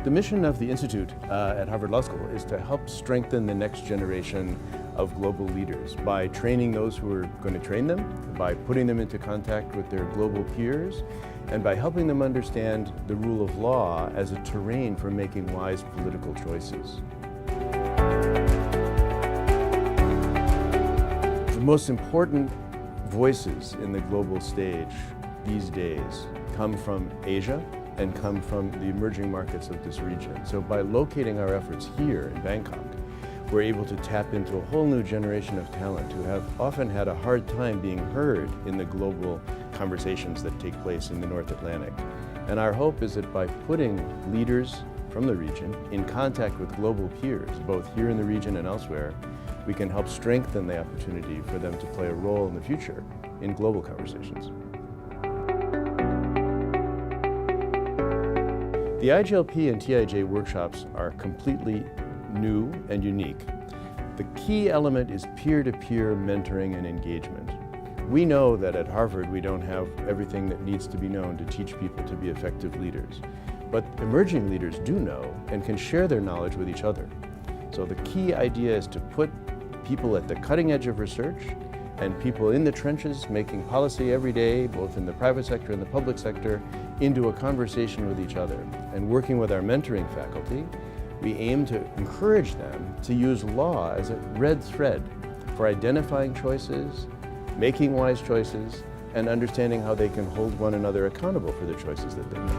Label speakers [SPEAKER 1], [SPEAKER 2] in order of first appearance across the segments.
[SPEAKER 1] The mission of the Institute at Harvard Law School is to help strengthen the next generation of global leaders by training those who are going to train them, by putting them into contact with their global peers, and by helping them understand the rule of law as a terrain for making wise political choices. The most important voices in the global stage these days come from Asia and come from the emerging markets of this region. So by locating our efforts here in Bangkok, we're able to tap into a whole new generation of talent who have often had a hard time being heard in the global conversations that take place in the North Atlantic. And our hope is that by putting leaders from the region in contact with global peers, both here in the region and elsewhere, we can help strengthen the opportunity for them to play a role in the future in global conversations. The IGLP and TIJ workshops are completely new and unique. The key element is peer-to-peer mentoring and engagement. We know that at Harvard we don't have everything that needs to be known to teach people to be effective leaders, but emerging leaders do know and can share their knowledge with each other. So the key idea is to put people at the cutting edge of research and people in the trenches making policy every day, both in the private sector and the public sector, into a conversation with each other. And working with our mentoring faculty, we aim to encourage them to use law as a red thread for identifying choices, making wise choices, and understanding how they can hold one another accountable for the choices that they make.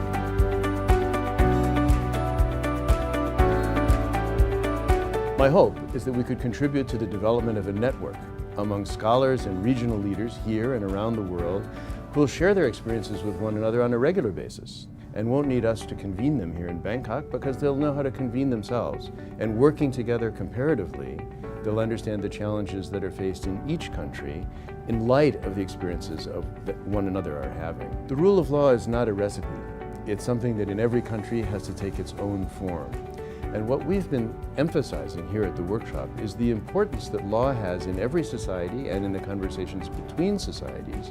[SPEAKER 1] My hope is that we could contribute to the development of a network among scholars and regional leaders here and around the world who will share their experiences with one another on a regular basis and won't need us to convene them here in Bangkok because they'll know how to convene themselves. And working together comparatively, they'll understand the challenges that are faced in each country in light of the experiences that one another are having. The rule of law is not a recipe. It's something that in every country has to take its own form. And what we've been emphasizing here at the workshop is the importance that law has in every society and in the conversations between societies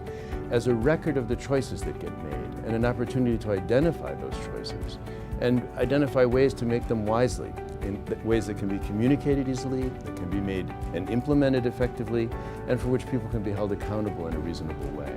[SPEAKER 1] as a record of the choices that get made and an opportunity to identify those choices and identify ways to make them wisely, in ways that can be communicated easily, that can be made and implemented effectively, and for which people can be held accountable in a reasonable way.